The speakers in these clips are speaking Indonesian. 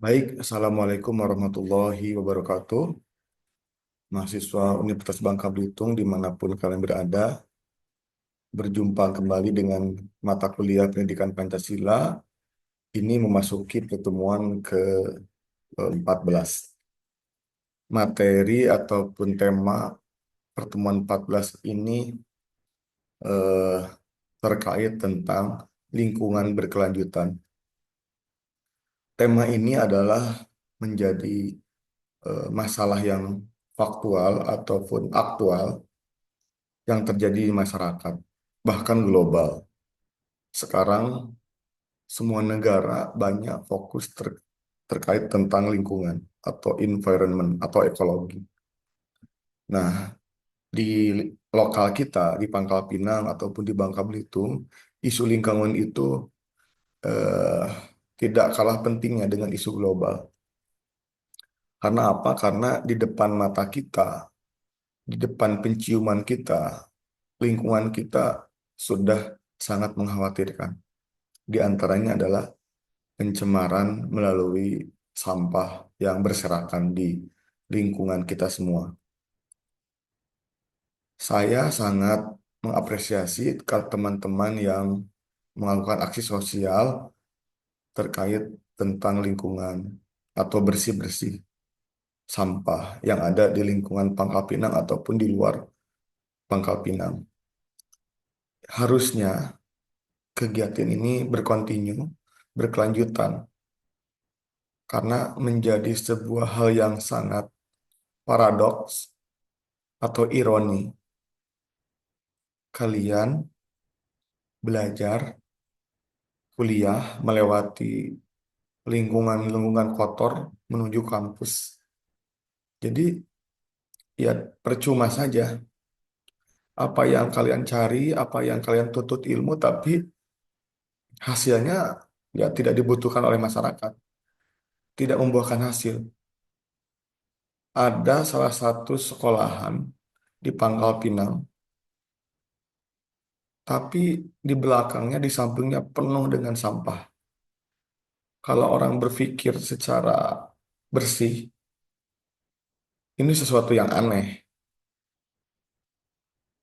Baik, Assalamualaikum warahmatullahi wabarakatuh. Mahasiswa Universitas Bangka Belitung dimanapun kalian berada, berjumpa kembali dengan mata kuliah Pendidikan Pancasila. Ini memasuki pertemuan ke-14. Materi ataupun tema pertemuan 14 ini eh, terkait tentang lingkungan berkelanjutan. Tema ini adalah menjadi masalah yang faktual ataupun aktual yang terjadi di masyarakat, bahkan global. Sekarang semua negara banyak fokus terkait tentang lingkungan atau environment atau ekologi. Nah, di lokal kita, di Pangkal Pinang ataupun di Bangka Belitung, isu lingkungan itu eh, tidak kalah pentingnya dengan isu global. Karena apa? Karena di depan mata kita, di depan penciuman kita, lingkungan kita sudah sangat mengkhawatirkan. Di antaranya adalah pencemaran melalui sampah yang berserakan di lingkungan kita semua. Saya sangat mengapresiasi teman-teman yang melakukan aksi sosial terkait tentang lingkungan atau bersih-bersih sampah yang ada di lingkungan Pangkal Pinang ataupun di luar Pangkal Pinang. Harusnya kegiatan ini berkontinu, berkelanjutan, karena menjadi sebuah hal yang sangat paradoks atau ironi. Kalian belajar, kuliah, melewati lingkungan-lingkungan kotor menuju kampus. Jadi ya percuma saja apa yang kalian cari, apa yang kalian tuntut ilmu, tapi hasilnya ya tidak dibutuhkan oleh masyarakat, tidak membuahkan hasil. Ada salah satu sekolahan di Pangkal Pinang, tapi di belakangnya, di sampingnya penuh dengan sampah. Kalau orang berpikir secara bersih, ini sesuatu yang aneh.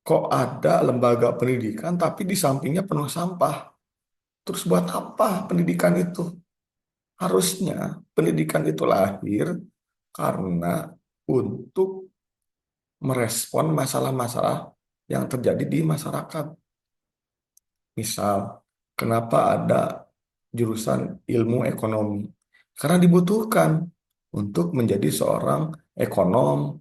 Kok ada lembaga pendidikan tapi di sampingnya penuh sampah? Terus buat apa pendidikan itu? Harusnya pendidikan itu lahir karena untuk merespon masalah-masalah yang terjadi di masyarakat. Misal, kenapa ada jurusan ilmu ekonomi? Karena dibutuhkan untuk menjadi seorang ekonom,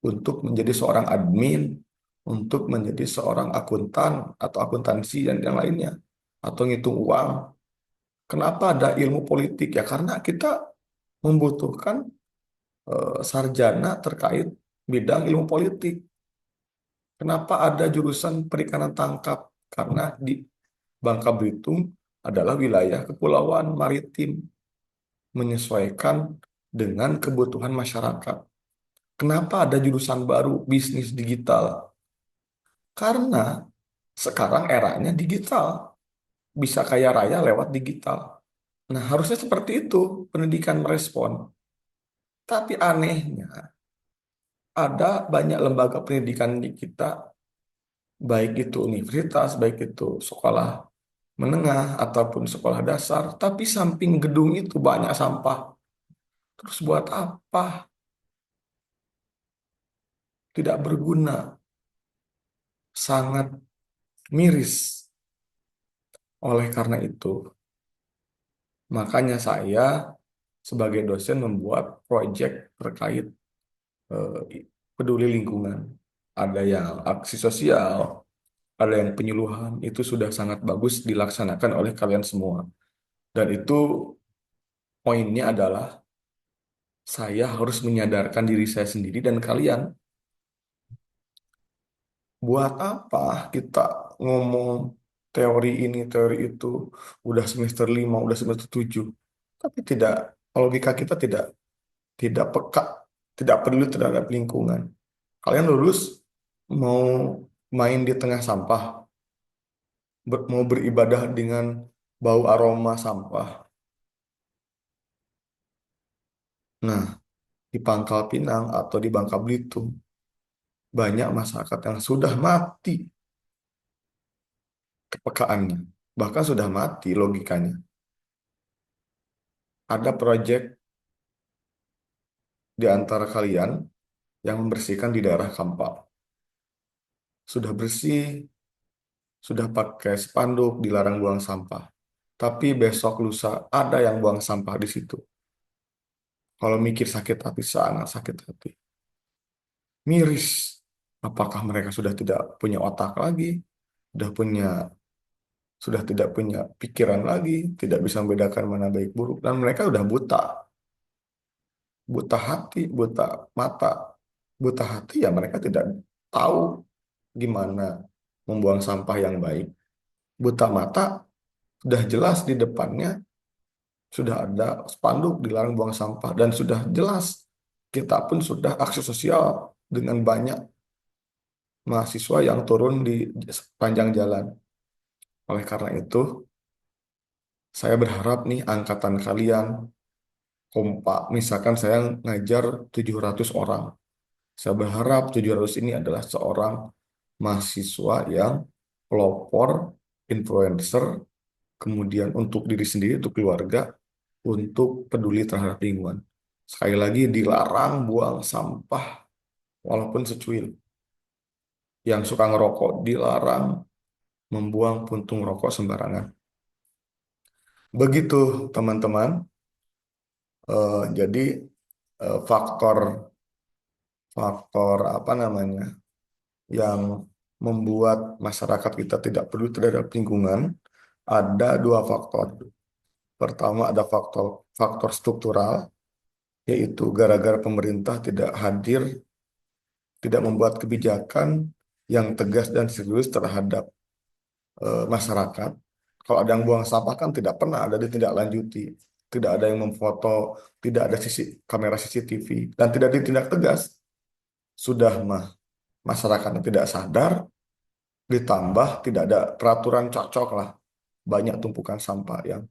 untuk menjadi seorang admin, untuk menjadi seorang akuntan atau akuntansi dan yang lainnya, atau ngitung uang. Kenapa ada ilmu politik? Ya karena kita membutuhkan sarjana terkait bidang ilmu politik. Kenapa ada jurusan perikanan tangkap? Karena di Bangka Belitung adalah wilayah kepulauan maritim, menyesuaikan dengan kebutuhan masyarakat. Kenapa ada jurusan baru bisnis digital? Karena sekarang eranya digital, bisa kaya raya lewat digital. Nah, harusnya seperti itu pendidikan merespon. Tapi anehnya, ada banyak lembaga pendidikan di kita, baik itu universitas, baik itu sekolah menengah ataupun sekolah dasar, tapi samping gedung itu banyak sampah. Terus buat apa? Tidak berguna, sangat miris. Oleh karena itu, makanya saya sebagai dosen membuat proyek terkait peduli lingkungan. Ada yang aksi sosial, ada yang penyuluhan. Itu sudah sangat bagus dilaksanakan oleh kalian semua. Dan itu poinnya adalah saya harus menyadarkan diri saya sendiri dan kalian. Buat apa kita ngomong teori ini, teori itu, udah semester 5, udah semester 7, tapi tidak, logika kita tidak peka, tidak peduli terhadap lingkungan. Kalian lulus mau main di tengah sampah, mau beribadah dengan bau aroma sampah. Nah, di Pangkal Pinang atau di Bangka Belitung, banyak masyarakat yang sudah mati kepekaannya. Bahkan sudah mati logikanya. Ada proyek di antara kalian yang membersihkan di daerah Kampak. Sudah bersih, sudah pakai spanduk dilarang buang sampah. Tapi besok lusa ada yang buang sampah di situ. Kalau mikir sakit hati, sangat sakit hati. Miris. Apakah mereka sudah tidak punya otak lagi? Sudah punya sudah tidak punya pikiran lagi, tidak bisa membedakan mana baik buruk, dan mereka udah buta, buta hati, buta mata, buta hati ya mereka tidak tahu gimana membuang sampah yang baik. Buta mata sudah jelas di depannya sudah ada spanduk dilarang buang sampah dan sudah jelas kita pun sudah akses sosial dengan banyak mahasiswa yang turun di sepanjang jalan. Oleh karena itu, saya berharap nih angkatan kalian kompak. Misalkan saya ngajar 700 orang. Saya berharap 700 ini adalah seorang mahasiswa yang pelopor, influencer, kemudian untuk diri sendiri, untuk keluarga, untuk peduli terhadap lingkungan. Sekali lagi dilarang buang sampah walaupun secuil. Yang suka ngerokok dilarang membuang puntung rokok sembarangan. Begitu teman-teman. Jadi faktor faktor apa namanya yang membuat masyarakat kita tidak peduli terhadap lingkungan ada dua faktor. Pertama ada faktor faktor struktural, yaitu gara-gara pemerintah tidak hadir, tidak membuat kebijakan yang tegas dan serius terhadap masyarakat. Kalau ada yang buang sampah kan tidak pernah ada ditindaklanjuti, tidak ada yang memfoto, tidak ada kamera CCTV, dan tidak ditindak tegas. Sudah mah masyarakatnya tidak sadar, ditambah tidak ada peraturan cocok lah. Banyak tumpukan sampah yang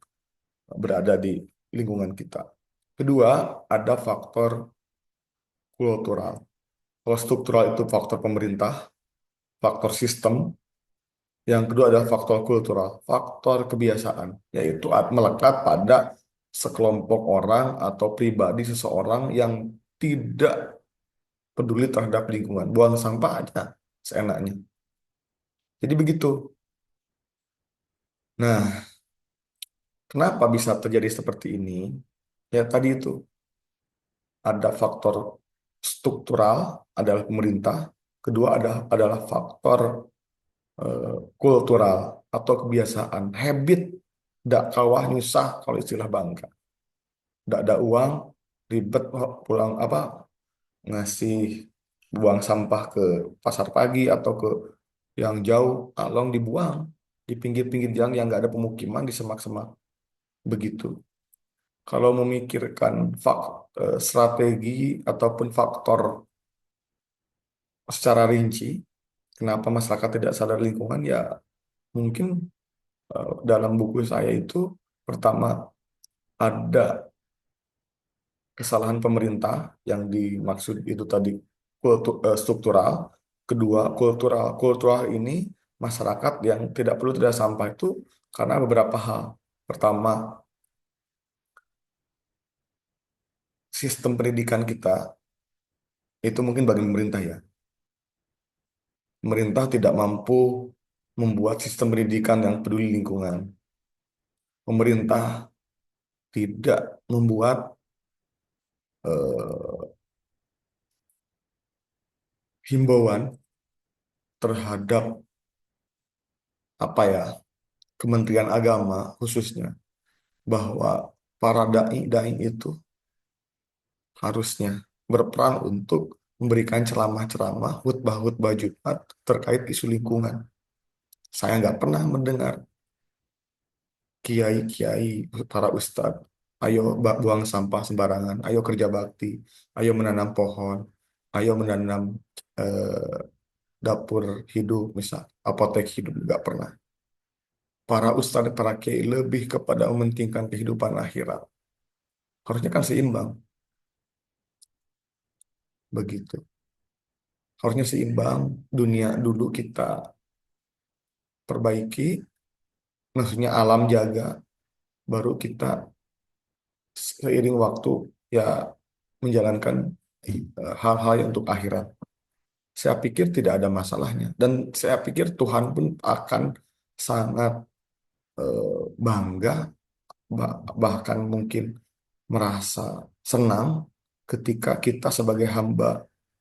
berada di lingkungan kita. Kedua, ada faktor kultural. Kalau struktural itu faktor pemerintah, faktor sistem. Yang kedua adalah faktor kultural, faktor kebiasaan, yaitu melekat pada sekelompok orang atau pribadi seseorang yang tidak peduli terhadap lingkungan. Buang sampah aja seenaknya. Jadi begitu. Nah, kenapa bisa terjadi seperti ini? Ya tadi itu ada faktor struktural adalah pemerintah, kedua adalah faktor kultural atau kebiasaan, habit, dak kawah nyusah kalau istilah Bangka. Dak ada uang, ribet pulang apa ngasih buang sampah ke pasar pagi atau ke yang jauh, along dibuang di pinggir-pinggir jalan yang nggak ada pemukiman di semak-semak begitu. Kalau memikirkan strategi ataupun faktor secara rinci, kenapa masyarakat tidak sadar lingkungan, ya mungkin dalam buku saya itu pertama ada kesalahan pemerintah yang dimaksud itu tadi struktural, kedua kultural. Kultural ini masyarakat yang tidak perlu tidak sampah itu karena beberapa hal. Pertama, sistem pendidikan kita itu mungkin bagi pemerintah ya. Pemerintah tidak mampu membuat sistem pendidikan yang peduli lingkungan. Pemerintah tidak membuat eh, himbauan terhadap apa ya Kementerian Agama khususnya bahwa para dai-dai itu harusnya berperan untuk memberikan ceramah-ceramah, khutbah-khutbah Jumat terkait isu lingkungan. Saya nggak pernah mendengar kiai-kiai, para ustadz, ayo buang sampah sembarangan, ayo kerja bakti, ayo menanam pohon, ayo menanam eh, dapur hidup, misal apotek hidup, nggak pernah. Para ustadz, para kiai lebih kepada mementingkan kehidupan akhirat. Harusnya kan seimbang. begitu. Harusnya seimbang, dunia dulu kita perbaiki, maksudnya alam jaga, baru kita seiring waktu ya menjalankan hal-hal yang untuk akhirat. Saya pikir tidak ada masalahnya, dan saya pikir Tuhan pun akan sangat bangga, bahkan mungkin merasa senang ketika kita sebagai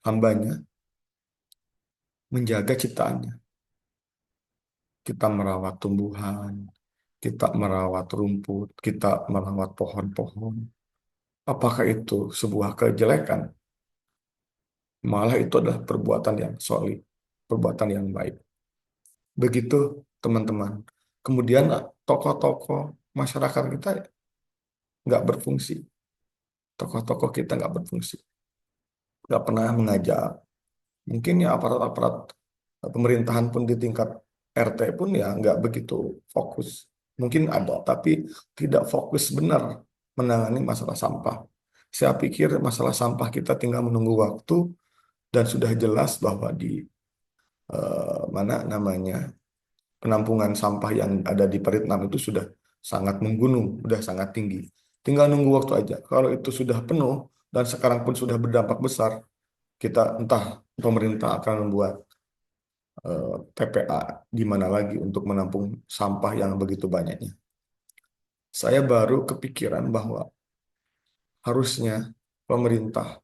hambanya menjaga ciptaannya. Kita merawat tumbuhan, kita merawat rumput, kita merawat pohon-pohon. Apakah itu sebuah kejelekan? Malah itu adalah perbuatan yang solid, perbuatan yang baik. Begitu, teman-teman. Kemudian tokoh-tokoh masyarakat kita nggak berfungsi. Tokoh-tokoh kita nggak berfungsi. Nggak pernah mengajak. Mungkin ya aparat-aparat pemerintahan pun di tingkat RT pun ya nggak begitu fokus. Mungkin ada, tapi tidak fokus benar menangani masalah sampah. Saya pikir masalah sampah kita tinggal menunggu waktu, dan sudah jelas bahwa di mana namanya penampungan sampah yang ada di Peritnam itu sudah sangat menggunung, sudah sangat tinggi. Tinggal nunggu waktu aja. Kalau itu sudah penuh dan sekarang pun sudah berdampak besar, kita entah pemerintah akan membuat TPA di mana lagi untuk menampung sampah yang begitu banyaknya. Saya baru kepikiran bahwa harusnya pemerintah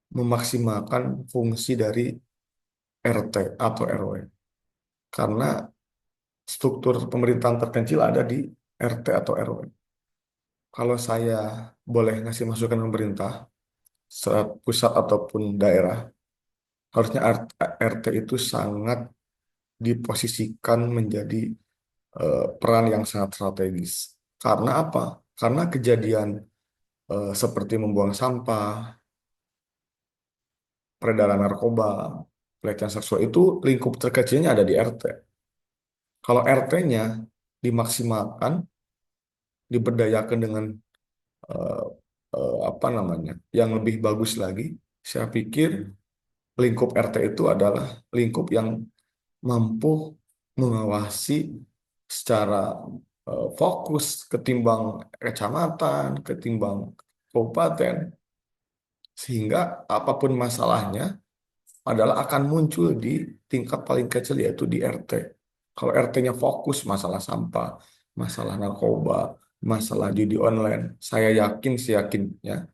memaksimalkan fungsi dari RT atau RW. Karena struktur pemerintahan terpencil ada di RT atau RW. Kalau saya boleh ngasih masukan pemerintah, pusat ataupun daerah, harusnya RT itu sangat diposisikan menjadi peran yang sangat strategis. Karena apa? Karena kejadian seperti membuang sampah, peredaran narkoba, pelecehan seksual itu lingkup terkecilnya ada di RT. Kalau RT-nya dimaksimalkan, diberdayakan dengan eh, apa namanya, yang lebih bagus lagi, saya pikir lingkup RT itu adalah lingkup yang mampu mengawasi secara fokus ketimbang kecamatan, ketimbang kabupaten, sehingga apapun masalahnya adalah akan muncul di tingkat paling kecil yaitu di RT. Kalau RT-nya fokus masalah sampah, masalah narkoba, masalah judi online, saya yakin seyakinnya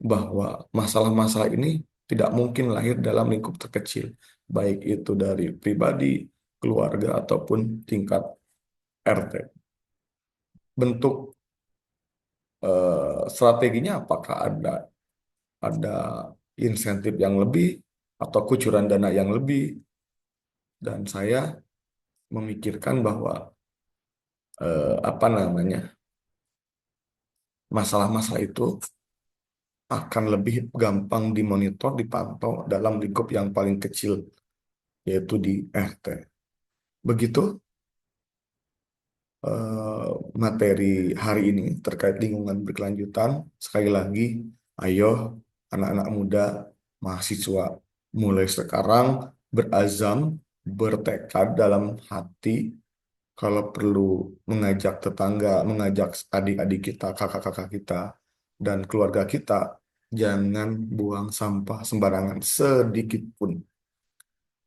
bahwa masalah-masalah ini tidak mungkin lahir dalam lingkup terkecil, baik itu dari pribadi, keluarga, ataupun tingkat RT. Bentuk strateginya apakah ada insentif yang lebih atau kucuran dana yang lebih, dan saya memikirkan bahwa apa namanya, masalah-masalah itu akan lebih gampang dimonitor, dipantau dalam lingkup yang paling kecil, yaitu di RT. Begitu eh, materi hari ini terkait lingkungan berkelanjutan. Sekali lagi, ayo anak-anak muda, mahasiswa, mulai sekarang berazam, bertekad dalam hati, kalau perlu mengajak tetangga, mengajak adik-adik kita, kakak-kakak kita, dan keluarga kita, jangan buang sampah sembarangan sedikit pun.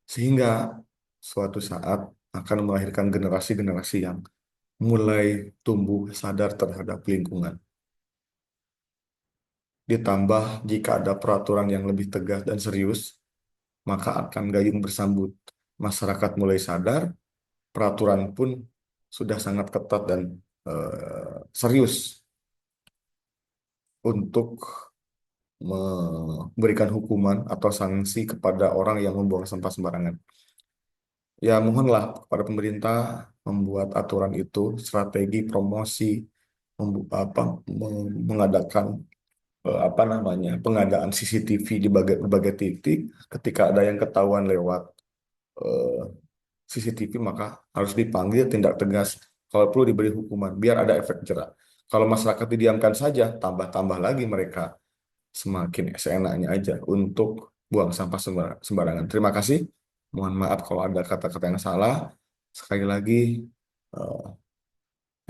Sehingga suatu saat akan melahirkan generasi-generasi yang mulai tumbuh sadar terhadap lingkungan. Ditambah jika ada peraturan yang lebih tegas dan serius, maka akan gayung bersambut. Masyarakat mulai sadar, peraturan pun sudah sangat ketat dan serius untuk memberikan hukuman atau sanksi kepada orang yang membuang sampah sembarangan. Ya, mohonlah kepada pemerintah membuat aturan itu, strategi promosi, mengadakan apa namanya, pengadaan CCTV di berbagai titik. Ketika ada yang ketahuan lewat eh, CCTV, maka harus dipanggil, tindak tegas. Kalau perlu diberi hukuman biar ada efek jerak. Kalau masyarakat didiamkan saja, tambah-tambah lagi mereka semakin seenaknya aja untuk buang sampah sembarangan. Terima kasih. Mohon maaf kalau ada kata-kata yang salah. Sekali lagi, eh,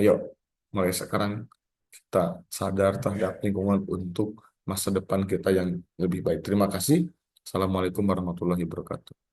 ayo mulai sekarang kita sadar terhadap lingkungan untuk masa depan kita yang lebih baik. Terima kasih. Assalamualaikum warahmatullahi wabarakatuh.